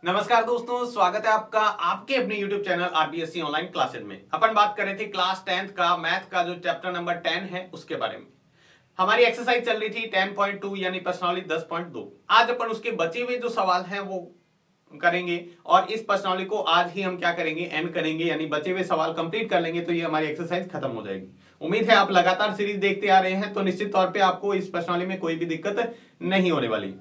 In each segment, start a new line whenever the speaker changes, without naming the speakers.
नमस्कार दोस्तों, स्वागत है आपका आपके अपने YouTube channel RBSC online classes में। अपन बात कर रहे थे क्लास 10th का मैथ का जो चैप्टर नंबर 10 है उसके बारे में। हमारी एक्सरसाइज चल रही थी 10.2 यानी प्रश्नावली 10.2। आज अपन उसके बचे हुए जो सवाल हैं वो करेंगे और इस प्रश्नावली को आज ही हम क्या करेंगे, एंड करेंगे, यानी बचे हुए सवाल कंप्लीट कर लेंगे तो ये हमारी एक्सरसाइज खत्म हो जाएगी। उम्मीद है आप लगातार सीरीज देखते आ रहे हैं तो निश्चित तौर पे आपको इस प्रश्नावली में कोई भी दिक्कत नहीं होने वाली।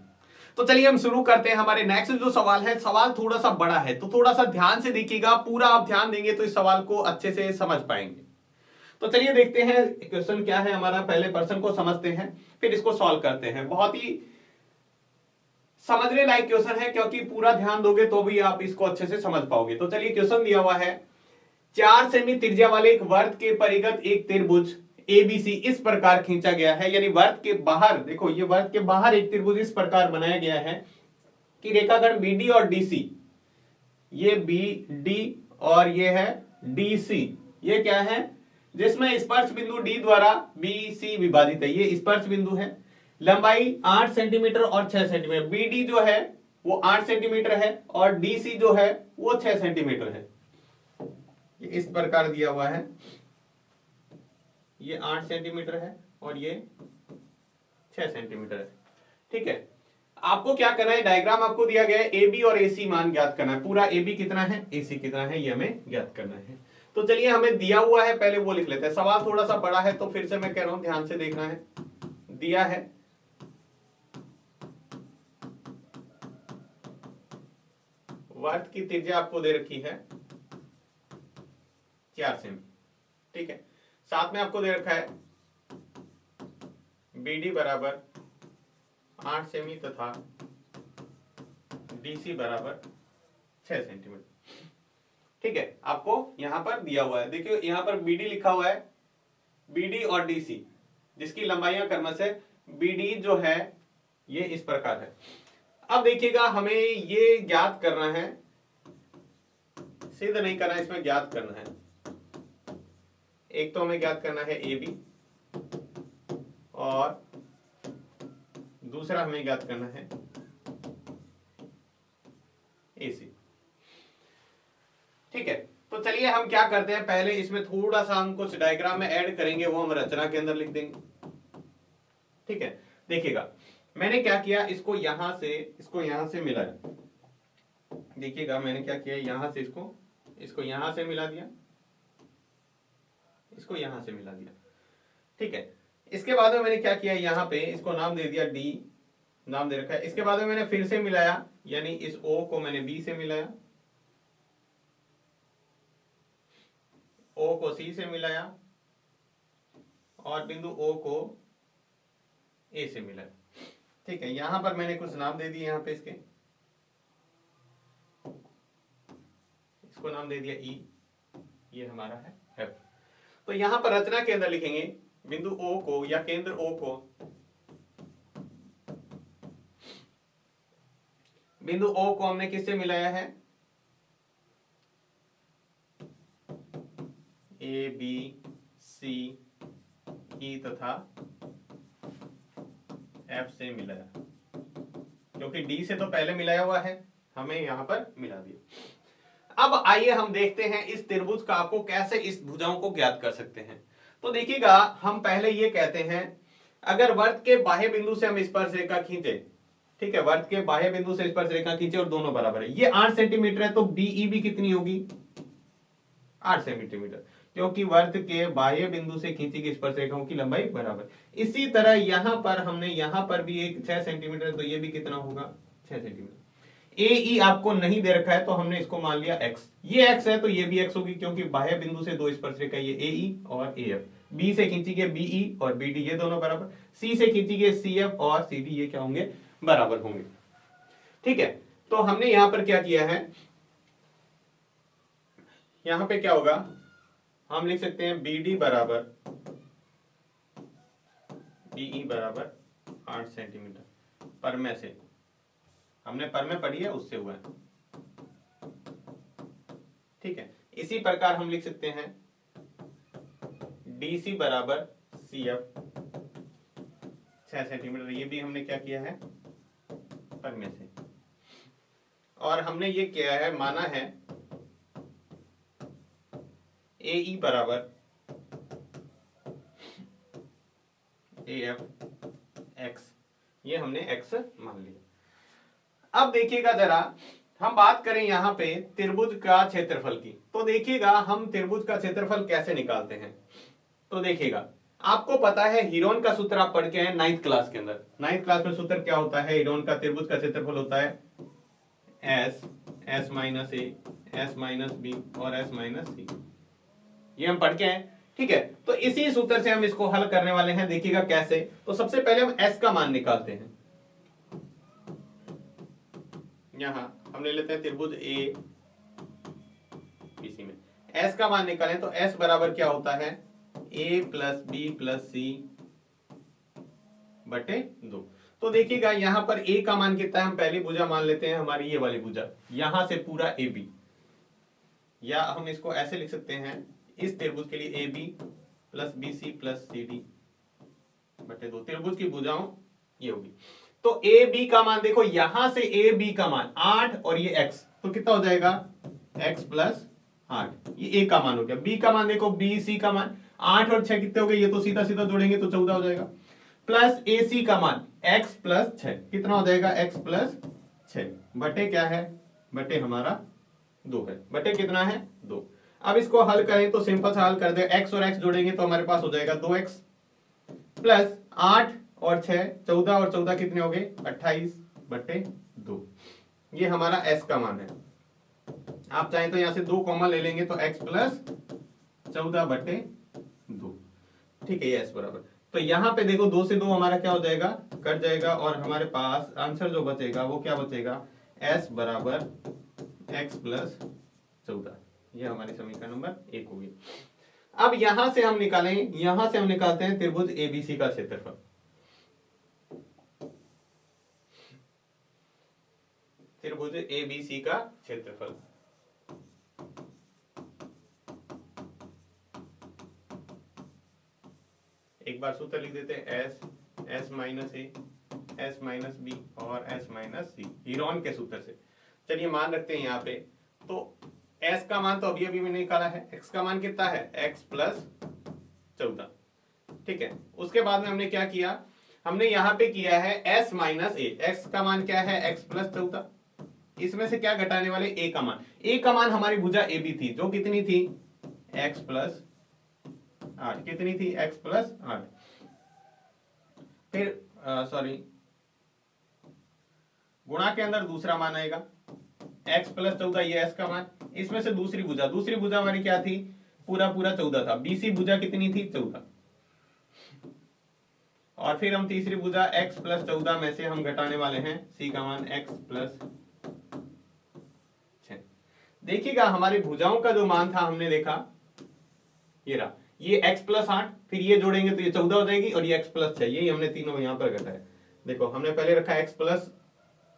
तो चलिए हम शुरू करते हैं। हमारे नेक्स्ट जो सवाल है, सवाल थोड़ा सा बड़ा है तो थोड़ा सा ध्यान से देखिएगा, पूरा आप ध्यान देंगे तो इस सवाल को अच्छे से समझ पाएंगे। तो चलिए देखते हैं क्वेश्चन क्या है हमारा। पहले प्रश्न को समझते हैं फिर इसको सॉल्व करते हैं। बहुत ही समझने लायक क्वेश्चन है क्योंकि पूरा ध्यान दोगे तो भी आप इसको अच्छे से समझ पाओगे। तो चलिए क्वेश्चन दिया हुआ है, 4 सेमी त्रिज्या वाले एक वर्त के परिगत एक त्रिभुज एबीसी इस प्रकार खींचा गया है, यानी वर्त के बाहर, देखो ये वर्त के बाहर एक त्रिभुज इस प्रकार बनाया गया है कि रेखाखंड बीडी और डीसी, ये बीडी और ये है डीसी, ये क्या है, जिसमें स्पर्श बिंदु डी द्वारा बीसी विभाजित है। ये स्पर्श बिंदु है, लंबाई 8 सेंटीमीटर और 6 सेंटीमीटर। बीडी जो है वो 8 सेंटीमीटर है और डीसी जो है वो 6 सेंटीमीटर है। ये इस प्रकार दिया हुआ है, ये 8 सेंटीमीटर है और ये 6 सेंटीमीटर है। ठीक है, आपको क्या करना है, डायग्राम आपको दिया गया है, ए बी और ए सी मान ज्ञात करना है। पूरा ए बी कितना है, ए सी कितना है, ये हमें ज्ञात करना है। तो चलिए हमें दिया हुआ है, पहले वो लिख लेते हैं। सवाल थोड़ा सा बड़ा है तो फिर से मैं कह रहा हूं ध्यान से देखना है। दिया है वर्त की त्रिज्या आपको दे रखी है 4 सेमी। ठीक है, साथ में आपको दे रखा है बीडी बराबर 8 सेमी तथा डीसी बराबर 6 सेंटीमीटर। ठीक है, आपको यहां पर दिया हुआ है, देखिए यहां पर बीडी लिखा हुआ है, बीडी और डीसी जिसकी लंबाइयां क्रमश है। बीडी जो है ये इस प्रकार है। अब देखिएगा हमें ये ज्ञात करना है, सिद्ध नहीं करना है, इसमें ज्ञात करना है। एक तो हमें ज्ञात करना है ए बी और दूसरा हमें ज्ञात करना है ए सी। ठीक है, तो चलिए हम क्या करते हैं, पहले इसमें थोड़ा सा हम कुछ डायग्राम में ऐड करेंगे, वो हम रचना के अंदर लिख देंगे। ठीक है, देखिएगा मैंने क्या किया, इसको यहां से मिलाया। देखिएगा मैंने क्या किया, यहां से इसको यहां से मिला दिया, इसको यहां से मिला दिया। ठीक है, इसके बाद में मैंने क्या किया, यहां पे इसको नाम दे दिया डी, नाम दे रखा है। इसके बाद में मैंने फिर से मिलाया, यानी इस ओ को मैंने बी से मिलाया, ओ को सी से मिलाया और बिंदु ओ को ए से मिलाया। ठीक है, यहां पर मैंने कुछ नाम दे दिए, यहां पे इसको नाम दे दिया ई, ये हमारा है एफ। तो यहां पर रचना के अंदर लिखेंगे बिंदु ओ को या केंद्र ओ को, बिंदु ओ को हमने किससे मिलाया है, ए बी सी ई तथा एफ से मिलाया, क्योंकि डी से तो पहले मिलाया हुआ है, हमें यहां पर मिला दिया। अब आइए हम देखते हैं इस त्रिभुज का आपको कैसे इस भुजाओं को ज्ञात कर सकते हैं। तो देखिएगा हम पहले ये कहते हैं, अगर वर्त के बाह्य बिंदु से हम स्पर्श रेखा खींचे, ठीक है, वर्त के बाह्य बिंदु से स्पर्श रेखा खींचे और दोनों बराबर है, ये 8 सेंटीमीटर है, तो बीई भी कितनी होगी, 8 सेंटीमीटर, क्योंकि वर्त के बाह्य बिंदु से खींची गई स्पर्श रेखाओं की लंबाई बराबर। इसी तरह यहां पर हमने यहां पर भी एक 6 सेंटीमीटर, तो ये भी कितना होगा, 6 सेंटीमीटर। ए ई आपको नहीं दे रखा है तो हमने इसको मान लिया एक्स, ये एक्स है तो ये भी एक्स होगी, क्योंकि बाह्य बिंदु से दो स्पर्श रेखा, ये ए ई और ए एफ। बी से खींची गई बीई और बीडी, ये दोनों बराबर। सी से खींची गई सी एफ और सी डी, ये क्या होंगे, बराबर होंगे। ठीक है, तो हमने यहां पर क्या किया है, यहां पे क्या होगा, हम लिख सकते हैं बीडी बराबर बीई बराबर 8 सेंटीमीटर पर में से, हमने पर में पढ़ी है उससे हुआ है। ठीक है, इसी प्रकार हम लिख सकते हैं डीसी बराबर सी एफ 6 सेंटीमीटर, ये भी हमने क्या किया है, पर में से। और हमने ये किया है, माना है ए ई बराबर ए एफ एक्स, ये हमने एक्स मान लिया। अब देखिएगा जरा, हम बात करें यहाँ पे त्रिभुज का क्षेत्रफल की, तो देखिएगा हम त्रिभुज का क्षेत्रफल कैसे निकालते हैं। तो देखिएगा, आपको पता है हीरोन का सूत्र आप पढ़ के हैं 9th क्लास के अंदर। 9th क्लास में सूत्र क्या होता है, हीरोन का त्रिभुज का क्षेत्रफल होता है एस, एस माइनस ए, एस माइनस बी और एस माइनस सी, ये हम पढ़ के हैं। ठीक है, तो इसी सूत्र से हम इसको हल करने वाले हैं। देखिएगा कैसे, तो सबसे पहले हम एस का मान निकालते हैं। यहां हम ले लेते हैं त्रिभुज ए बीसी में एस का मान निकालें तो एस बराबर क्या होता है, ए प्लस बी प्लस सी बटे 2। तो देखिएगा यहां पर ए का मान कितना है, हम पहली भुजा मान लेते हैं हमारी ये वाली भुजा, यहां से पूरा ए बी, या हम इसको ऐसे लिख सकते हैं इस त्रिभुज के लिए A B plus B C plus C D बटे 2। त्रिभुज की भुजाओं ये होगी। तो ए बी का मान देखो, यहां से ए बी का मान 8 और ये एक्स, तो कितना हो जाएगा एक्स प्लस 8, ये ए का मान हो गया। बी का मान देखो, बी सी का मान 8 और 6 कितने हो गए, ये तो सीधा सीधा जोड़ेंगे तो 14 हो जाएगा। प्लस ए सी का मान एक्स प्लस 6, कितना हो जाएगा एक्स प्लस 6 बटे क्या है, बटे हमारा 2 है, बटे कितना है 2। अब इसको हल करें तो सिंपल सा हल कर दे, एक्स और एक्स जोड़ेंगे तो हमारे पास हो जाएगा 2x प्लस 8 और 6 14 और 14 कितने हो गए 28 बटे 2। ये हमारा s का मान है। आप चाहें तो यहां से 2 कॉमन ले लेंगे तो x प्लस 14 बटे 2। ठीक है, ये s बराबर, तो यहां पे देखो 2 से 2 हमारा क्या हो जाएगा, कट जाएगा, और हमारे पास आंसर जो बचेगा वो क्या बचेगा, s बराबर x प्लस 14। ये हमारी समीकरण नंबर 1 होगी। अब यहां से हम निकालते हैं त्रिभुज एबीसी का क्षेत्रफल। त्रिभुज एबीसी का क्षेत्रफल, एक बार सूत्र लिख देते हैं, एस माइनस ए, एस माइनस बी और एस माइनस सी, हीरोन के सूत्र से। चलिए मान रखते हैं यहाँ पे, तो s का मान तो अभी अभी मैंने निकाला है, x का मान कितना है x प्लस 14। ठीक है, उसके बाद में हमने क्या किया, हमने यहाँ पे किया है s माइनस ए, x का मान क्या है x प्लस 14, इसमें से क्या घटाने वाले a का मान, a का मान हमारी भुजा ए बी थी जो कितनी थी x प्लस 8, कितनी थी x प्लस 8। फिर सॉरी, गुणा के अंदर दूसरा मान आएगा x प्लस 14, ये s का मान, इसमें से दूसरी भुजा हमारी क्या थी, पूरा 14 था, बीसी भुजा कितनी थी 14, और फिर हम तीसरी भुजा x प्लस 14 में से हम घटाने वाले हैं c का मान x प्लस 6। देखिएगा हमारी भुजाओं का जो मान था हमने देखा, ये रहा, ये x प्लस 8, फिर ये जोड़ेंगे तो ये 14 हो जाएगी, और ये x प्लस 6, यही हमने तीनों यहां पर घटाया। देखो हमने पहले रखा x प्लस,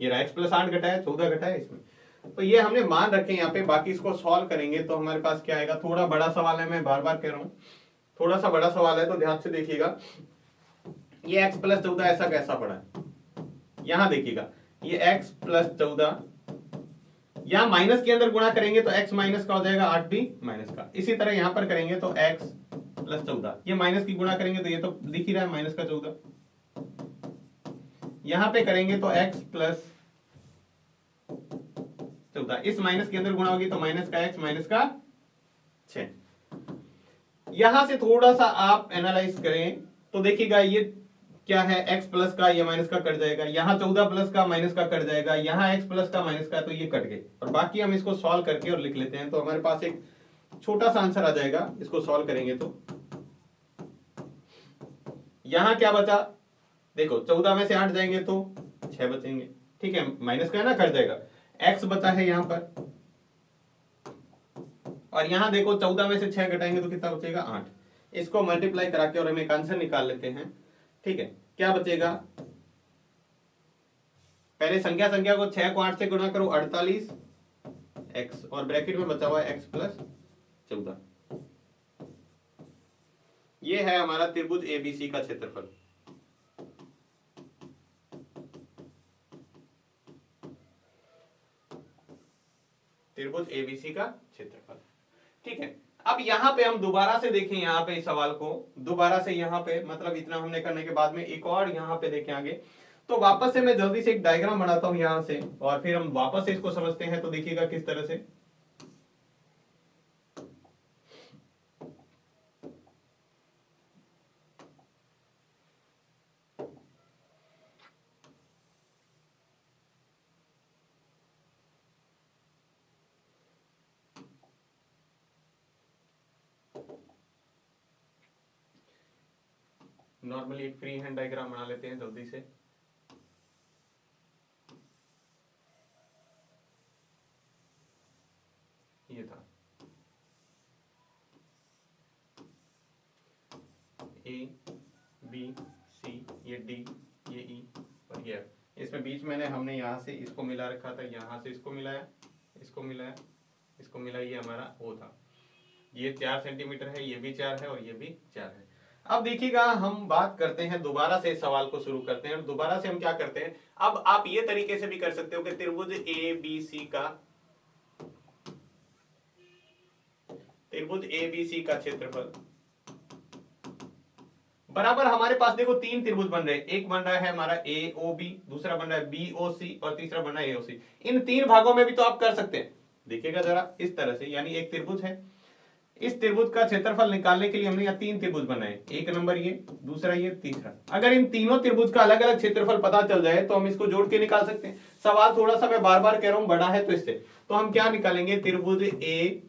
ये रहा x प्लस 8 घटाया, 14 घटाया इसमें, तो ये हमने मान रखे यहाँ पे। बाकी इसको सॉल्व करेंगे तो हमारे पास क्या आएगा, थोड़ा बड़ा सवाल है, मैं बार बार कह रहा हूँ थोड़ा सा बड़ा सवाल है, तो ध्यान से देखिएगा। ये x प्लस 14 ऐसा कैसा पड़ा है, यहाँ देखिएगा, ये x प्लस 14, यहाँ माइनस के अंदर गुणा करेंगे तो x माइनस का हो जाएगा 8 भी माइनस का। इसी तरह यहाँ पर करेंगे तो x प्लस 14, ये माइनस की गुणा करेंगे तो ये तो दिख ही रहा है माइनस का 14। यहाँ पे करेंगे तो x प्लस 14, इस माइनस के अंदर गुणा होगी तो माइनस का x माइनस का 6। यहां से थोड़ा सा आप एनालाइज करें तो देखिएगा ये क्या है, x प्लस का ये माइनस का कट जाएगा, यहाँ 14 प्लस का माइनस का कट जाएगा, यहाँ x प्लस का माइनस का, तो ये कट गए, और बाकी हम इसको सॉल्व करके और लिख लेते हैं, तो हमारे पास एक छोटा सा आंसर आ जाएगा। इसको सॉल्व करेंगे तो यहाँ क्या बचा, देखो 14 में से 8 जाएंगे तो 6 बचेंगे, ठीक है, माइनस का है ना, कट जाएगा, x बचा है यहाँ पर, और यहाँ देखो 14 में से 6 घटाएंगे तो कितना बचेगा 8। इसको मल्टीप्लाई करा के और हम एक आंसर निकाल लेते हैं। ठीक है, क्या बचेगा, पहले संख्या को 6 को 8 से गुणा करो 48 x, और ब्रैकेट में बचा हुआ है x प्लस 14। ये है हमारा त्रिभुज एबीसी का क्षेत्रफल। त्रिभुज एबीसी का क्षेत्रफल। ठीक है, अब यहाँ पे हम दोबारा से देखें, यहाँ पे इस सवाल को दोबारा से यहाँ पे मतलब इतना हमने करने के बाद में एक और यहाँ पे देखें आगे, तो वापस से मैं जल्दी से एक डायग्राम बनाता हूं यहाँ से और फिर हम वापस से इसको समझते हैं। तो देखिएगा किस तरह से, नॉर्मली एक फ्री हैंड डायग्राम बना लेते हैं जल्दी से। ये था ए बी सी, ये डी, ये ई और ये एफ। इसमें बीच में हमने यहाँ से इसको मिला रखा था, यहाँ से इसको मिलाया, इसको मिलाया, इसको मिला, ये हमारा ओ था। ये 4 सेंटीमीटर है, ये भी 4 है और ये भी 4 है। अब देखिएगा हम बात करते हैं, दोबारा से सवाल को शुरू करते हैं और दोबारा से हम क्या करते हैं, अब आप ये तरीके से भी कर सकते हो कि त्रिभुज ए बी सी का क्षेत्रफल बराबर, हमारे पास देखो 3 त्रिभुज बन रहे हैं। एक बन रहा है हमारा ए ओ बी, दूसरा बन रहा है बी ओ सी और तीसरा बन रहा है ए ओ सी। इन 3 भागों में भी तो आप कर सकते हैं। देखिएगा जरा इस तरह से, यानी एक त्रिभुज है, इस त्रिभुज का क्षेत्रफल निकालने के लिए हमने यहाँ 3 त्रिभुज बनाए, एक नंबर ये, दूसरा ये, तीसरा। अगर इन तीनों त्रिभुज का अलग अलग क्षेत्रफल पता चल जाए तो हम इसको जोड़ के निकाल सकते हैं। सवाल थोड़ा सा मैं बार बार कह रहा हूं बड़ा है तो इससे, तो हम क्या निकालेंगे, त्रिभुज ए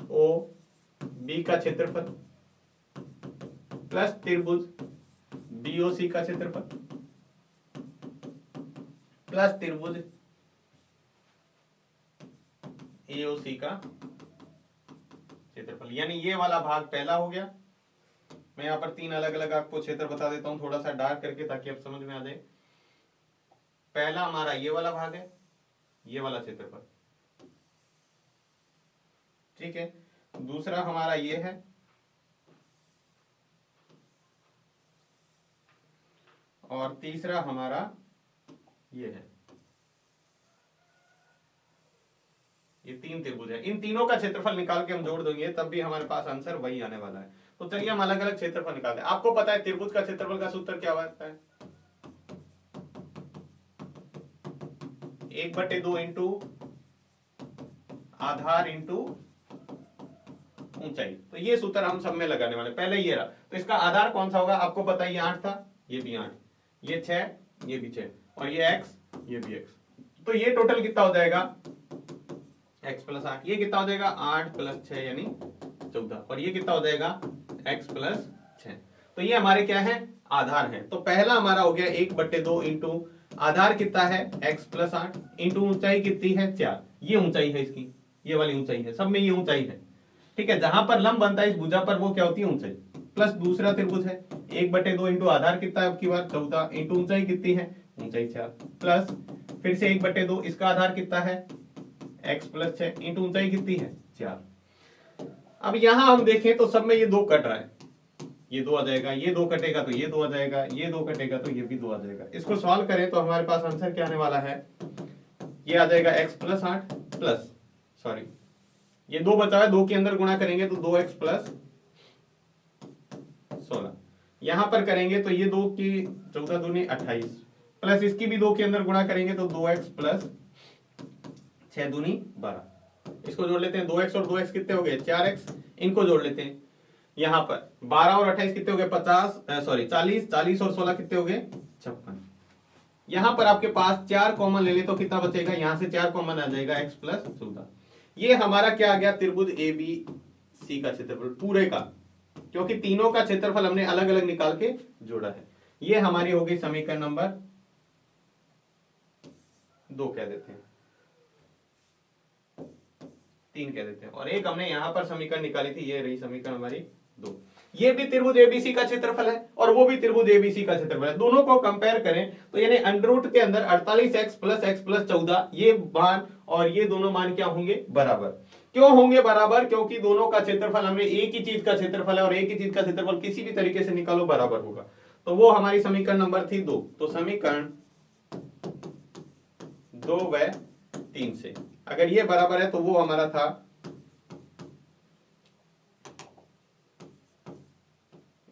ओ बी का क्षेत्रफल प्लस त्रिभुज बी ओ सी का क्षेत्रफल प्लस त्रिभुज ए ओ सी का क्षेत्रफल। यानी ये वाला भाग पहला हो गया। मैं यहाँ पर 3 अलग अलग आपको क्षेत्र बता देता हूं थोड़ा सा डार्क करके, ताकि आप समझ में आ जाए। पहला हमारा ये वाला भाग है, ये वाला क्षेत्रफल, ठीक है। दूसरा हमारा ये है, और तीसरा हमारा ये है। ये 3 त्रिभुज है, इन तीनों का क्षेत्रफल निकाल के हम जोड़ देंगे तब भी हमारे पास आंसर वही आने वाला है। तो चलिए हम अलग अलग क्षेत्रफल निकालते हैं। आपको पता है त्रिभुज का क्षेत्रफल का सूत्र क्या होता है, 1/2 इंटू आधार इंटू ऊंचाई। तो ये सूत्र हम सब में लगाने वाले। पहले ये रहा, तो इसका आधार कौन सा होगा, आपको पता है ये 8 था, ये भी 8, ये 6, ये भी 6 और ये x, ये भी x। तो ये टोटल कितना हो जाएगा, x प्लस 8। ये कितना हो जाएगा, 8 प्लस 6 यानी 14। और ये कितना हो जाएगा, x प्लस 6। तो ये हमारे क्या है, आधार है। तो पहला हमारा हो गया 1/2 इंटू आधार कितना है, x प्लस 8 इंटू ऊंचाई कितनी है, 4। ये ऊंचाई है इसकी, ये वाली ऊंचाई है, सब में ये ऊंचाई है, ठीक है। जहां पर लंब बनता है इस भुजा पर वो क्या होती है, ऊंचाई। प्लस दूसरा त्रिभुज है 1/2 इंटू आधार कितना है, आपकी बार 14 इंटू ऊंचाई कितनी है, ऊंचाई 4, प्लस फिर से 1/2, इसका आधार कितना है, x प्लस 6 इंटू ऊंचाई कितनी है, 4। अब यहां हम देखें तो सब में ये 2 कट रहा है, ये 2 आ जाएगा, ये 2 कटेगा तो ये 2 आ जाएगा, ये 2 कटेगा तो ये भी 2 आ जाएगा। इसको सॉल्व करें तो हमारे पास आंसर क्या आने वाला है, ये आ जाएगा x प्लस 8 प्लस, सॉरी ये 2 बचा है, 2 के अंदर गुणा करेंगे तो 2x प्लस 16। यहां पर करेंगे तो ये 2 की 14 दूनी 28 प्लस इसकी भी 2 के अंदर गुणा करेंगे तो 2x प्लस 6 दूनी 12। इसको जोड़ लेते हैं, 2x और 2x कितने हो गए, 4x। इनको जोड़ लेते हैं, यहां पर 12 और 28 कितने हो गए, 40, 40 और 16 कितने हो गए, 56। यहां पर आपके पास 4 कॉमन ले ले तो कितना बचेगा, यहां से 4 कॉमन आ जाएगा, x प्लस 14। ये हमारा क्या आ गया, त्रिभुज ए बी सी का क्षेत्रफल पूरे का, क्योंकि तीनों का क्षेत्रफल हमने अलग अलग निकाल के जोड़ा है। ये हमारी हो गई समीकरण नंबर 2 कह देते हैं, 3 कह देते हैं, और एक हमने यहां पर समीकरण निकाली थी, ये रही समीकरण हमारी 2। ये भी त्रिभुज एबीसी का क्षेत्रफल है और वो भी त्रिभुज एबीसी का क्षेत्रफल है। दोनों को कंपेयर करें तो यानी अंडर रूट के अंदर 48x प्लस x प्लस 14 ये मान और ये दोनों मान क्या होंगे, बराबर। क्यों होंगे बराबर, क्योंकि दोनों का क्षेत्रफल हमने एक ही चीज का क्षेत्रफल है और एक ही चीज का क्षेत्रफल किसी भी तरीके से निकालो बराबर होगा। तो वो हमारी समीकरण नंबर थी 2। तो समीकरण 2 व 3 से। अगर ये बराबर है तो वो हमारा था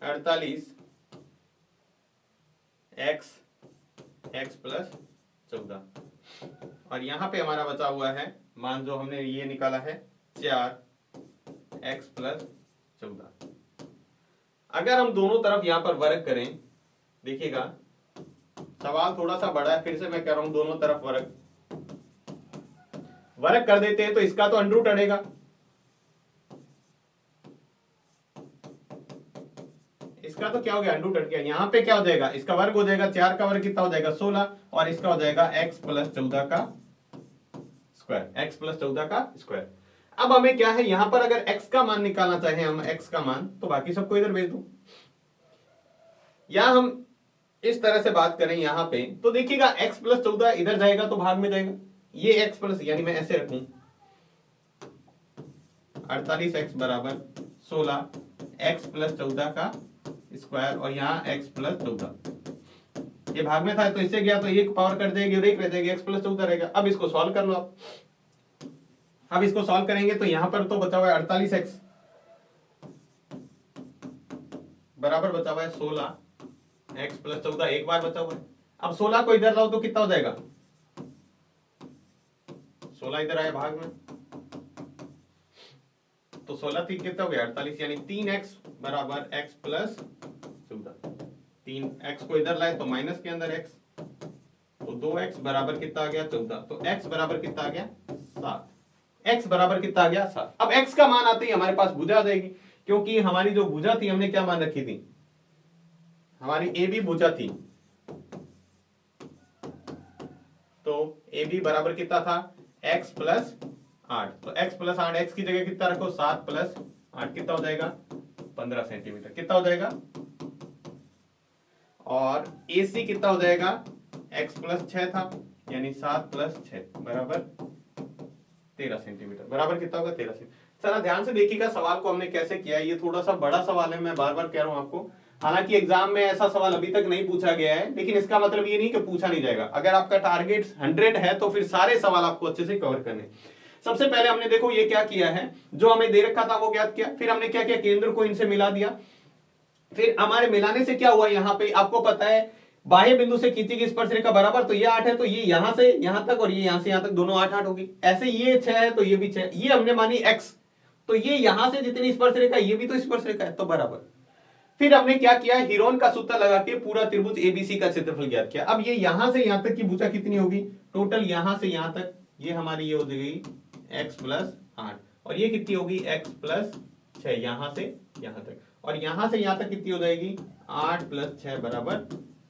48 x प्लस 14 और यहां पे हमारा बचा हुआ है मान जो हमने ये निकाला है 4x प्लस 14। अगर हम दोनों तरफ यहां पर वर्ग करें, देखिएगा सवाल थोड़ा सा बड़ा है, फिर से मैं कह रहा हूं दोनों तरफ वर्ग कर देते हैं तो इसका तो अंडर रूट अड़ेगा, इसका तो क्या हो गया अंडर रूट अट गया। यहाँ पे क्या हो जाएगा, इसका वर्ग हो जाएगा, 4 का वर्ग कितना हो जाएगा 16 और इसका हो जाएगा x प्लस 14 का स्क्वायर, x प्लस 14 का स्क्वायर। अब हमें क्या है यहाँ पर अगर x का मान निकालना चाहे हम x का मान, तो बाकी सबको इधर भेज दो, या हम इस तरह से बात करें यहाँ पे तो देखिएगा x प्लस 14 इधर जाएगा तो भाग में जाएगा, ये x प्लस यानी मैं ऐसे रखूं 48x बराबर 16 x प्लस 14 का स्क्वायर और यहाँ x प्लस 14, ये भाग में था तो इससे गया तो एक पावर कट जाएगी और एक रह जाएगी, x प्लस 14 रहेगा। अब इसको सॉल्व कर लो आप, अब इसको सॉल्व करेंगे तो यहाँ पर तो बचा हुआ है 48x बराबर बचा हुआ है 16 x प्लस 14, एक बार बचा हुआ है। अब 16 को इधर लाओ तो कितना हो जाएगा, 16 इधर आया भाग में तो 16 3 कितना हो गया 48, यानी 3x बराबर x प्लस 14। 3x को इधर लाए तो माइनस के अंदर x, तो 2x बराबर कितना आ गया 14, तो x बराबर कितना आ गया 7, x बराबर कितना आ गया 7। अब x का मान आते ही हमारे पास भुजा आ जाएगी, क्योंकि हमारी जो भुजा थी हमने क्या मान रखी थी, हमारी ए बी भुजा थी, तो ए बी बराबर कितना था x प्लस 8, तो x प्लस 8 x की जगह कितना रखो 7 प्लस 8 कितना हो जाएगा 15 सेंटीमीटर, कितना हो जाएगा, और AC कितना हो जाएगा x प्लस 6 था यानी 7 प्लस 6 बराबर 13 सेंटीमीटर, बराबर कितना होगा 13 सेंटीमीटर। चला ध्यान से देखिएगा सवाल को हमने कैसे किया है, ये थोड़ा सा बड़ा सवाल है, मैं बार बार कह रहा हूं आपको, हालांकि एग्जाम में ऐसा सवाल अभी तक नहीं पूछा गया है, लेकिन इसका मतलब ये नहीं कि पूछा नहीं जाएगा। अगर आपका टारगेट 100 है तो फिर सारे सवाल आपको अच्छे से कवर करने। सबसे पहले हमने देखो ये क्या किया है, जो हमें दे रखा था वो ज्ञात किया, फिर हमने क्या किया केंद्र को इनसे मिला दिया, फिर हमारे मिलाने से क्या हुआ, यहाँ पे आपको पता है बाह्य बिंदु से खींची गई स्पर्शरेखा बराबर, तो ये 8 है तो ये यहां से यहां तक और ये यहां से यहां तक दोनों 8 8 होगी, ऐसे ये 6 है तो ये भी 6, ये हमने मानी x, तो ये यहां से जितनी स्पर्शरेखा ये भी तो स्पर्शरेखा है तो बराबर। फिर हमने क्या किया, हीरोन का सूत्र लगा के पूरा त्रिभुज एबीसी का क्षेत्रफल ज्ञात किया। अब ये यहां से यहां तक की भुजा कितनी होगी, टोटल यहां से यहां तक ये हमारी ये हो जाएगी x प्लस 8 और ये कितनी होगी x प्लस 6 यहां से यहां तक, और यहां से यहां तक कितनी हो जाएगी 8 प्लस 6 बराबर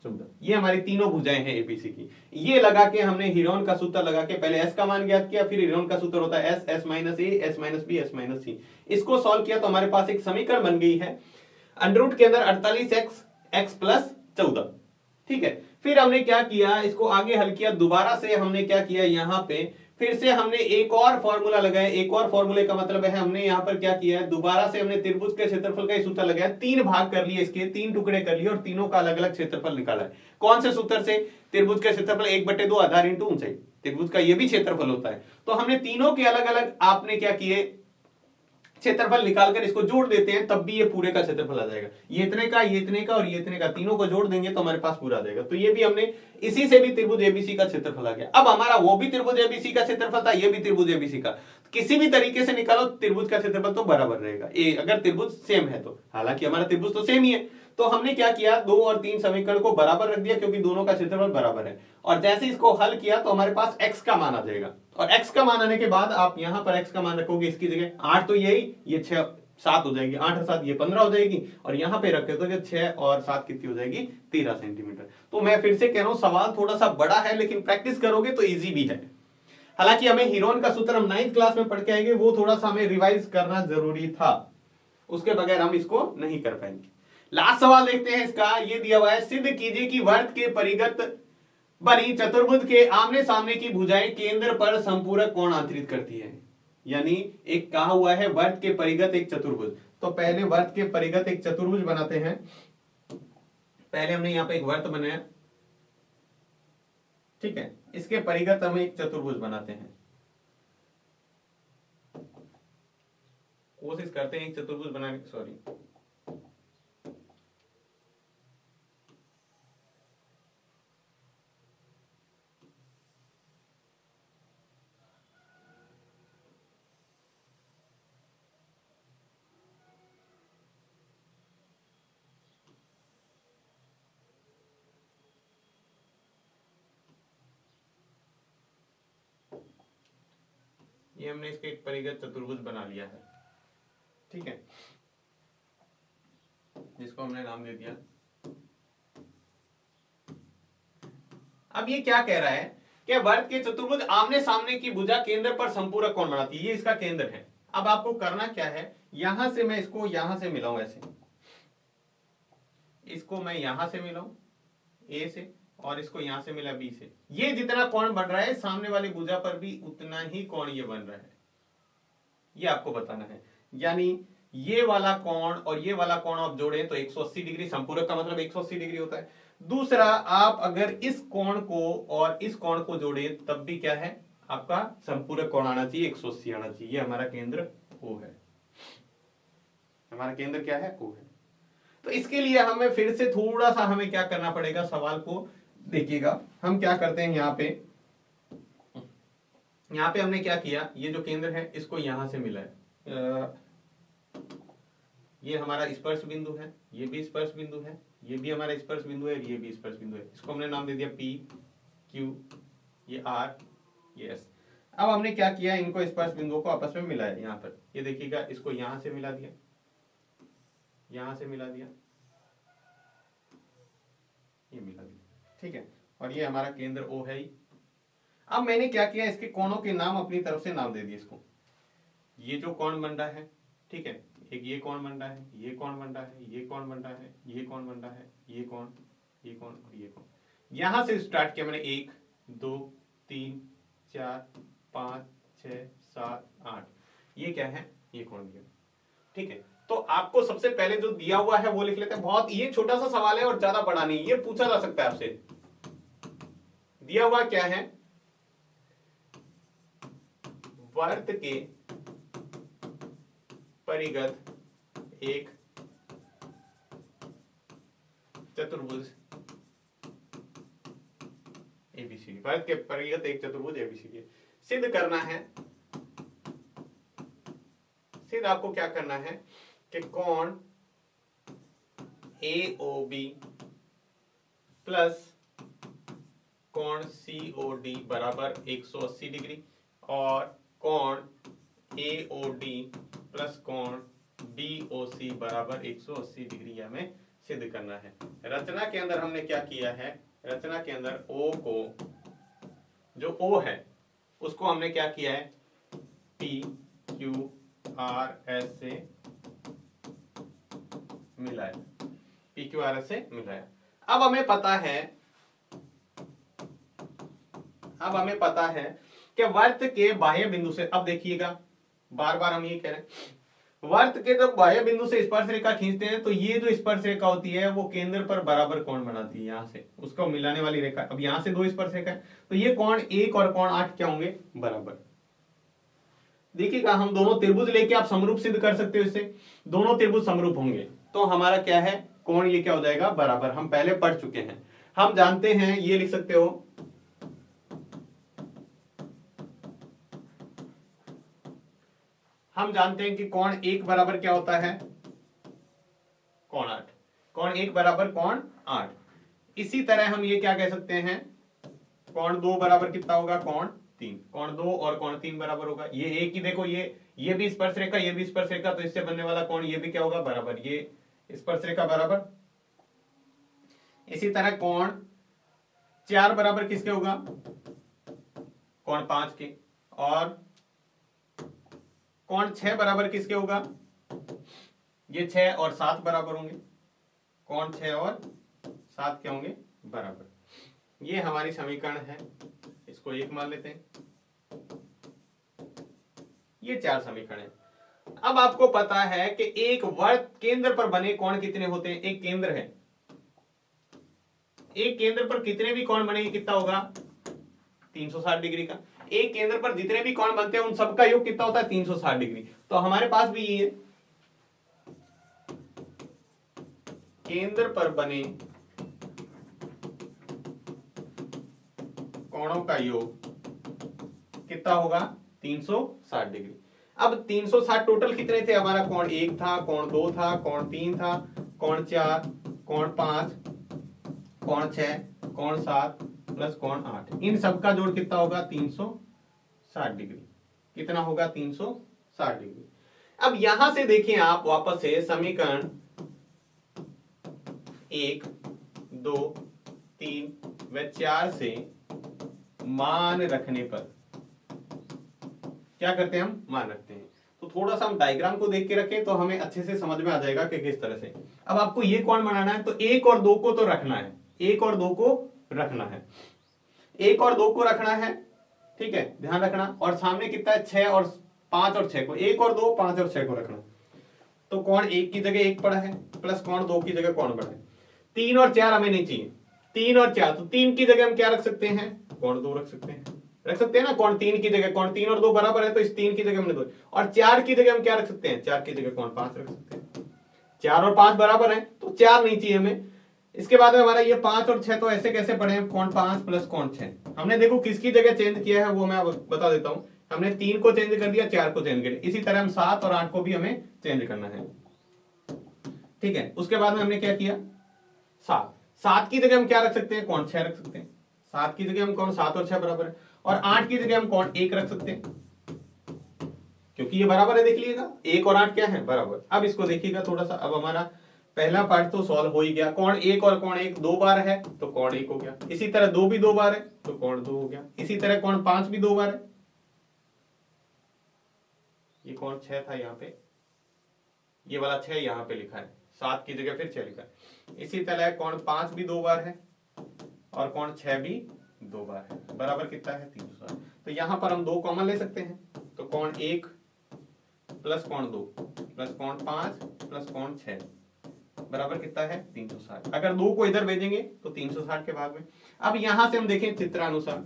14। ये हमारी तीनों भुजाएं हैं एबीसी की। ये लगा के हमने हीरोन का सूत्र लगा के पहले s का मान ज्ञात किया, फिर हीरोन का सूत्र होता है s minus a s minus b s minus c। इसको सॉल्व किया तो हमारे पास एक समीकरण बन गई है अंडर रूट के अंदर 48x x प्लस 14, ठीक है। फिर हमने क्या किया, इसको आगे हल किया, दोबारा से हमने क्या किया, यहाँ पे फिर से हमने एक और फॉर्मूला लगाया, एक और फॉर्मूले का मतलब है हमने यहाँ पर क्या किया है, दोबारा से हमने त्रिभुज के क्षेत्रफल का ही सूत्र लगाया, 3 भाग कर लिए, इसके 3 टुकड़े कर लिए और तीनों का अलग अलग क्षेत्रफल निकाला है। कौन से सूत्र से, त्रिभुज के क्षेत्रफल 1/2 आधार इंटू ऊंचाई, त्रिभुज का ये भी क्षेत्रफल होता है, तो हमने तीनों के अलग अलग आपने क्या किए क्षेत्रफल निकालकर इसको जोड़ देते हैं, तब भी ये पूरे का क्षेत्रफल आ जाएगा, ये इतने का ये इतने का और ये इतने का, तीनों को जोड़ देंगे तो हमारे पास पूरा आ जाएगा। तो ये भी हमने इसी से भी त्रिभुज एबीसी का क्षेत्रफल आ गया। अब हमारा वो भी त्रिभुज एबीसी का क्षेत्रफल था, ये भी त्रिभुज एबीसी का, किसी भी तरीके से निकालो त्रिभुज का क्षेत्रफल तो बराबर रहेगा, अगर त्रिभुज सेम है तो, हालांकि हमारा त्रिभुज तो सेम ही है, तो हमने क्या किया 2 और 3 समीकरण को बराबर रख दिया क्योंकि दोनों का क्षेत्रफल बराबर है, और जैसे इसको हल किया तो हमारे पास x का मान आ जाएगा, और x का मान आने के बाद आप यहां पर x का मान रखोगे, इसकी जगह 8 तो यही, ये 6 7 हो जाएगी, 8 और 7 ये 15 हो जाएगी, और यहां पे रखे तो 6 और 7 कितनी हो जाएगी 13 सेंटीमीटर। तो मैं फिर से कह रहा हूं सवाल थोड़ा सा बड़ा है, लेकिन प्रैक्टिस करोगे तो इजी भी है। हालांकि हमें हीरोन का सूत्र हम 9th क्लास में पढ़ के आएंगे, वो थोड़ा सा हमें रिवाइज करना जरूरी था, उसके बगैर हम इसको नहीं कर पाएंगे। लास्ट सवाल देखते हैं इसका, ये दिया हुआ है, सिद्ध कीजिए कि वर्त के परिगत बनी चतुर्भुज के आमने सामने की भुजाएं केंद्र पर संपूरक कोण अंतरित करती है। यानी एक कहा हुआ है वर्त के परिगत एक चतुर्भुज, तो पहले वर्त के परिगत एक चतुर्भुज बनाते हैं। पहले हमने यहां पे एक वर्त बनाया, ठीक है, इसके परिगत हम एक चतुर्भुज बनाते हैं। करते हैं एक चतुर्भुज बनाने, सॉरी ये हमने इसके एक परिगत चतुर्भुज बना लिया है, ठीक है, जिसको हमने नाम दे दिया। अब ये क्या कह रहा है कि वर्त के चतुर्भुज आमने सामने की भुजा केंद्र पर संपूरक कोण बनाती है, ये इसका केंद्र है। अब आपको करना क्या है, यहां से मैं इसको यहां से मिलाऊं, ऐसे इसको मैं यहां से मिलाऊं ए से, और इसको यहां से मिला बी से। ये जितना कोण बन रहा है सामने वाली भुजा पर भी उतना ही कोण ये बन रहा है, ये आपको बताना है। यानी ये वाला कोण और ये वाला कोण आप जोड़े तो 180 डिग्री, संपूरक का मतलब 180 डिग्री होता है। दूसरा, आप अगर इस कोण को और इस कोण को जोड़े तब भी क्या है, आपका संपूरक कोण आना चाहिए, 180 आना चाहिए। ये हमारा केंद्र O है, हमारा केंद्र क्या है, O है। तो इसके लिए हमें फिर से थोड़ा सा हमें क्या करना पड़ेगा, सवाल को देखिएगा। हम क्या करते हैं, यहाँ पे हमने क्या किया, ये जो केंद्र है इसको यहां से मिला है, ये हमारा स्पर्श बिंदु है, ये भी स्पर्श बिंदु है, ये भी हमारा स्पर्श बिंदु है, ये भी स्पर्श बिंदु है। इसको हमने नाम दे दिया P, Q, ये R, ये S। अब हमने क्या किया, इनको स्पर्श बिंदुओं को आपस में मिलाया। यहाँ पर ये देखिएगा, इसको यहां से मिला दिया, यहां से मिला दिया, ये मिला दिया, ठीक है। और ये हमारा केंद्र O है ही। अब मैंने क्या किया, इसके कोणों के नाम अपनी तरफ से नाम दे दिए इसको। ये जो कोण बन रहा है, ठीक है, एक ये कोण बन रहा है, ये कोण बन रहा है, ये कोण बन रहा है, ये कोण बन रहा है, ये कोण, ये कोण और ये कोण। यहां से स्टार्ट किया मैंने 1 2 3 4 5 6 7 8, ये क्या है, ये कोण दिया, ठीक है। तो आपको सबसे पहले जो दिया हुआ है वो लिख लेते हैं। बहुत ये छोटा सा सवाल है और ज्यादा बड़ा नहीं, ये पूछा जा सकता है आपसे। दिया हुआ क्या है, वर्त के परिगत एक चतुर्भुज एबीसीडी, वर्त के परिगत एक चतुर्भुज एबीसीडी सिद्ध करना है। सिद्ध आपको क्या करना है कि कोण AOB प्लस कोण COD बराबर 180 डिग्री और कोण AOD प्लस कोण BOC बराबर 180 डिग्री हमें सिद्ध करना है। रचना के अंदर हमने क्या किया है, रचना के अंदर O को, जो O है उसको हमने क्या किया है, P Q R S से मिलाया, P Q R S से मिलाया। अब हमें पता है कि वर्त के बाह्य बिंदु से, अब देखिएगा बार बार हम ये कह रहे हैं, वर्त के जब बाह्य बिंदु से स्पर्श रेखा खींचते हैं तो ये जो स्पर्श रेखा होती है वो केंद्र पर बराबर कोण बनाती है, यहां से उसको मिलाने वाली रेखा। अब यहां से 2 स्पर्श रेखा है तो ये कोण 1 और कोण 8 क्या होंगे, बराबर। देखिएगा, हम दोनों त्रिभुज लेके आप समरूप सिद्ध कर सकते हो, इससे दोनों त्रिभुज समरूप होंगे तो हमारा क्या है, कोण ये क्या हो जाएगा, बराबर। हम पहले पढ़ चुके हैं, हम जानते हैं, ये लिख सकते हो, हम जानते हैं कि कोण 1 बराबर क्या होता है, कोण 8, कोण 1 बराबर कोण 8। इसी तरह हम ये क्या कह सकते हैं, कोण 2 बराबर कितना होगा, कोण 3, कोण 2 और कोण 3 बराबर होगा। ये एक ही देखो, ये भी स्पर्श रेखा, ये भी स्पर्श रेखा, तो इससे बनने वाला कोण ये भी क्या होगा, बराबर, ये स्पर्श रेखा बराबर। इसी तरह कोण 4 बराबर किसके होगा, कोण 5 के, और कोण 6 बराबर किसके होगा, ये 6 और 7 बराबर होंगे, कोण 6 और 7 क्या होंगे, बराबर। ये हमारी समीकरण है, इसको 1 मान लेते हैं। ये 4 समीकरण है। अब आपको पता है कि एक वर्त केंद्र पर बने कोण कितने होते हैं, एक केंद्र है, एक केंद्र पर कितने भी कोण बनेंगे कितना होगा, 360 डिग्री का। एक केंद्र पर जितने भी कोण बनते हैं उन सबका योग कितना होता है, 360 डिग्री। तो हमारे पास भी ये केंद्र पर बने कोणों का योग कितना होगा 360 डिग्री। अब 360 टोटल कितने थे हमारा, कोण 1 था, कोण 2 था, कोण 3 था, कोण 4, कोण 5, कोण 6, कोण 7 प्लस कोण 8, इन सबका जोड़ कितना होगा 360 डिग्री। कितना होगा 360 डिग्री। अब यहां से देखिए आप वापस से समीकरण 1, 2, 3 व 4 से मान रखने पर क्या करते हैं, हम मान रखते हैं। तो थोड़ा सा हम डायग्राम को देख के रखें तो हमें अच्छे से समझ में आ जाएगा कि किस तरह से। अब आपको ये कोण बनाना है तो 1 और 2 को तो रखना है, 1 और 2 को रखना है, 1 और 2 को रखना है, ठीक है, ध्यान रखना। और सामने कितना है 6 और 5 और 6 को, 1 और 2, 5 और 6 को रखना। तो कोण 1 की जगह 1 पड़ा है प्लस कोण 2 की जगह कोण पड़ा है। 3 और 4 हमें नहीं चाहिए, 3 और 4, तो 3 की जगह हम क्या रख सकते हैं, कोण 2 रख सकते हैं, रख सकते हैं ना। कोण 3 की जगह, कोण 3 और 2 बराबर है तो इस 3 की जगह हमने 2, और 4 की जगह हम क्या रख सकते हैं, 4 की जगह कोण 5 रख सकते हैं। 4 और 5 बराबर है तो 4 नहीं चाहिए हमें। इसके बाद में हमारा ये 5 और 6 तो ऐसे कैसे पड़े हैं, कोण 5 प्लस कोण 6। हमने देखो किसकी जगह चेंज किया है वो मैं बता देता हूं। हमने 3 को चेंज कर दिया, 4 को चेंज कर दिया, इसी तरह हम 7 और 8 को भी हमें चेंज करना है, ठीक है। उसके बाद में हमने क्या किया, 7 की जगह हम क्या रख सकते हैं, कोण 6 रख सकते हैं। 7 की जगह हम कोण 7 और 6 बराबर है, और 8 की जगह हम कोण 1 रख सकते हैं क्योंकि ये बराबर है। देख लीजिएगा 1 और 8 क्या है, बराबर। अब इसको देखिएगा थोड़ा सा, अब हमारा पहला पार्ट तो सॉल्व हो ही गया। कोण 1 और कोण 1 2 बार है तो कोण 1 हो गया, इसी तरह 2 भी 2 बार है तो कोण 2 हो गया, इसी तरह कोण 5 भी 2 बार है, ये कोण 6 था यहाँ पे, ये वाला 6 यहाँ पे लिखा है, 7 की जगह फिर 6 लिखा है। इसी तरह कोण 5 भी 2 बार है और कोण 6 भी 2 बार है, बराबर कितना है 360। तो यहां पर हम 2 कॉमन ले सकते हैं, तो कोण 1 प्लस कोण 2 प्लस कोण 5 प्लस कोण 6 बराबर कितना है 360। अगर 2 को इधर भेजेंगे तो 360 के भाग में। अब यहां से हम देखें चित्रानुसार,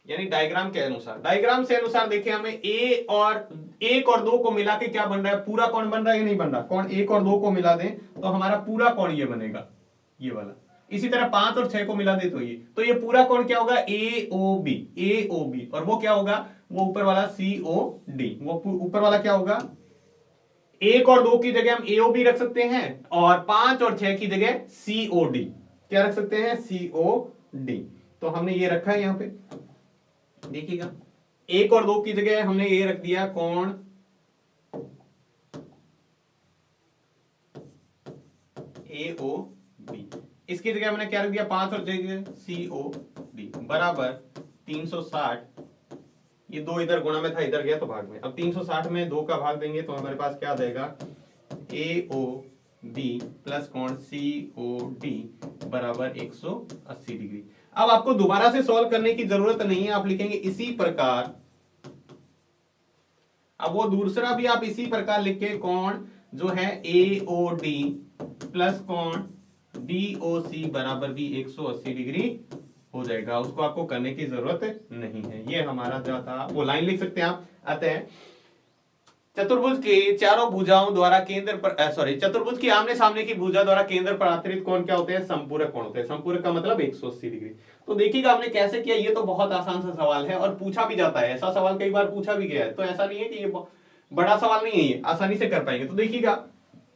यानी डायग्राम के अनुसार, डायग्राम से अनुसार देखिए हमें 1 और 2 को मिला के क्या बन रहा है, पूरा कोण बन रहा है या नहीं बन रहा। कोण 1 और 2 को मिला दें तो हमारा पूरा कोण ये बनेगा, ये वाला। इसी तरह 5 और 6 को मिला दे तो ये पूरा कोण क्या होगा, AOB, AOB। और वो क्या होगा, वो ऊपर वाला COD। वो ऊपर वाला क्या होगा, 1 और 2 की जगह हम AOB रख सकते हैं, और 5 और 6 की जगह COD क्या रख सकते हैं, COD। तो हमने ये रखा है यहाँ पे, देखिएगा 1 और 2 की जगह हमने ये रख दिया कोण AOB, इसकी जगह हमने क्या रख दिया 5 और 6 की जगह COD बराबर 360। ये 2 इधर गुणा में था, इधर गया तो भाग में। अब 360 में 2 का भाग देंगे तो हमारे पास क्या आ जाएगा, AOB प्लस कोण COD बराबर 180 डिग्री। अब आपको दोबारा से सॉल्व करने की जरूरत नहीं है, आप लिखेंगे इसी प्रकार। अब वो दूसरा भी आप इसी प्रकार लिख के कोण जो है AOD प्लस कोण DOC बराबर भी 180 डिग्री हो जाएगा, उसको आपको करने की जरूरत नहीं है। ये हमारा जो था वो लाइन लिख सकते हैं आप। अतः चतुर्भुज के चारों भुजाओं द्वारा केंद्र पर चतुर्भुज की आमने सामने की भुजा द्वारा केंद्र पर आंतरिक कोण क्या होते हैं, संपूरक कोण होते हैं। संपूरक का मतलब 180 डिग्री। तो देखिएगा हमने कैसे किया, ये तो बहुत आसान सा सवाल है और पूछा भी जाता है, ऐसा सवाल कई बार पूछा भी गया है, तो ऐसा नहीं है कि ये बड़ा सवाल नहीं है, ये आसानी से कर पाएंगे। तो देखिएगा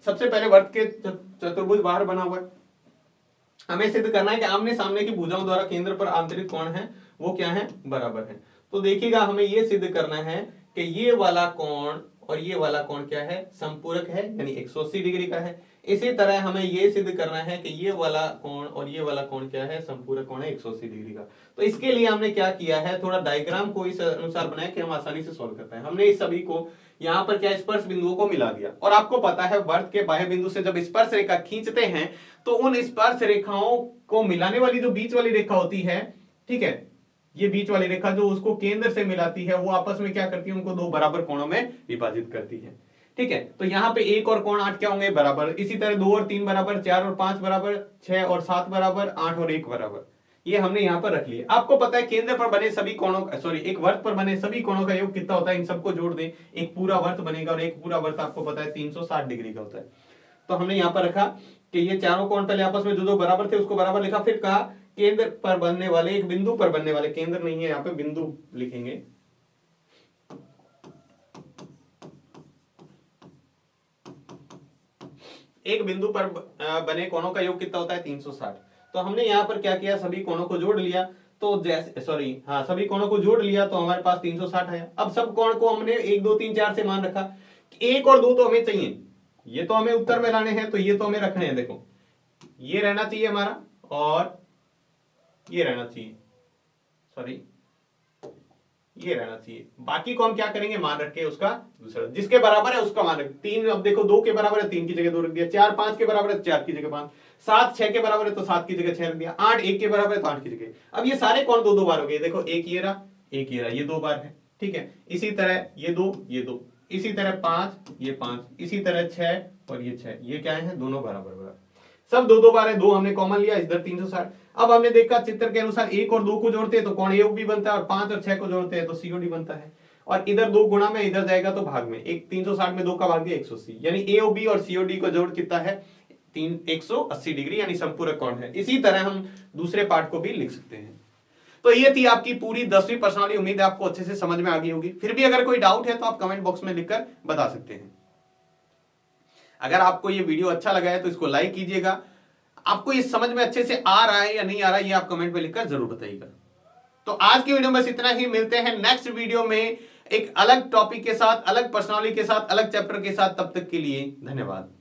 सबसे पहले वर्ग के चतुर्भुज बाहर बना हुआ है, हमें सिद्ध करना है कि आमने सामने की भुजाओं द्वारा केंद्र पर आंतरिक कोण है वो क्या है, बराबर है। तो देखिएगा हमें ये सिद्ध करना है कि ये वाला कोण और ये वाला कोण क्या है, संपूरक है, यानी 180 डिग्री का है। इसी तरह हमें ये सिद्ध करना है कि ये वाला कोण और ये वाला कोण क्या है, संपूरक कोण है 180 डिग्री का। तो इसके लिए हमने क्या किया है, थोड़ा डायग्राम को इस अनुसार बनाया कि हम आसानी से सॉल्व कर पाए। हमने इस सभी को यहाँ पर क्या स्पर्श बिंदुओं को मिला दिया, और आपको पता है वर्त के बाह्य बिंदु से जब स्पर्श रेखा खींचते हैं तो उन स्पर्श रेखाओं को मिलाने वाली जो बीच वाली रेखा होती है, ठीक है, ये बीच वाली रेखा जो उसको केंद्र से मिलाती है, वो आपस में क्या करती है, उनको 2 बराबर कोणों में विभाजित करती है। ठीक है, तो यहाँ पे 1 और कोण 8 क्या होंगे, बराबर। इसी तरह 2 और 3 बराबर, 4 और 5 बराबर, 6 और 7 बराबर, 8 और 1 बराबर। ये हमने यहाँ पर रख लिया। आपको पता है केंद्र पर बने सभी कोणों सॉरी एक वर्त पर बने सभी कोणों का योग कितना होता है, इन सबको जोड़ दें, एक पूरा वर्त बनेगा और एक पूरा वर्त आपको पता है 360 डिग्री का होता है। तो हमने यहाँ पर रखा कि ये चारों कोण पहले आपस में जो जो बराबर थे उसको बराबर लिखा, फिर कहा केंद्र पर बनने वाले एक बिंदु पर बनने वाले, केंद्र नहीं है यहाँ पे बिंदु लिखेंगे, एक बिंदु पर बने कोणों का योग कितना होता है 360। तो हमने यहाँ पर क्या किया, सभी कोणों को जोड़ लिया, तो जैसे सॉरी हाँ सभी कोणों को जोड़ लिया तो हमारे पास 360 है। अब सब कोण को हमने 1 2 3 4 से मान रखा, 1 और 2 तो हमें चाहिए, ये तो हमें उत्तर में लाने हैं, तो ये तो हमें रखने हैं। देखो ये रहना चाहिए हमारा और ये रहना चाहिए, सॉरी ये रहना चाहिए, बाकी को हम क्या करेंगे मान रख के उसका दूसरा, जिसके बराबर है उसका मान रख। 3 अब देखो 2 के बराबर है 3 की जगह 2 रख दिया, 4 5 के बराबर है 4 की जगह 5, 7 6 के बराबर है तो 7 की जगह 6 रख दिया, 8 1 के बराबर है तो 8 की जगह। अब ये सारे कोण 2 2 बार हो गए, देखो एक ये रहा एक ये रहा, ये 2 बार है, ठीक है। इसी तरह ये 2 ये 2, इसी तरह 5 ये 5, इसी तरह 6 और ये 6, ये क्या है दोनों बराबर बराबर, सब 2 2 बार है, 2 हमने कॉमन लिया, इधर 360। अब हमने देखा चित्र के अनुसार 1 और 2 को जोड़ते हैं तो कोण योग भी बनता है, और 5 और 6 को जोड़ते हैं तो सीओडी बनता है, और इधर 2 गुणा में इधर जाएगा तो भाग में, एक 360 में 2 का भाग दिया 180, यानी एओबी और सीओडी का जोड़ कितना है 180 डिग्री, यानी संपूरक कोण है। इसी तरह हम दूसरे पार्ट को भी लिख सकते हैं। तो ये थी आपकी पूरी 10वीं प्रश्नावली, उम्मीद है आपको अच्छे से समझ में आ गई होगी। फिर भी अगर कोई डाउट है तो आप कमेंट बॉक्स में लिखकर बता सकते हैं। अगर आपको ये वीडियो अच्छा लगा है तो इसको लाइक कीजिएगा। आपको ये समझ में अच्छे से आ रहा है या नहीं आ रहा है ये आप कमेंट में लिखकर जरूर बताइएगा। तो आज की वीडियो में बस इतना ही, मिलते हैं नेक्स्ट वीडियो में एक अलग टॉपिक के साथ, अलग प्रश्नावली के साथ, अलग चैप्टर के साथ। तब तक के लिए धन्यवाद।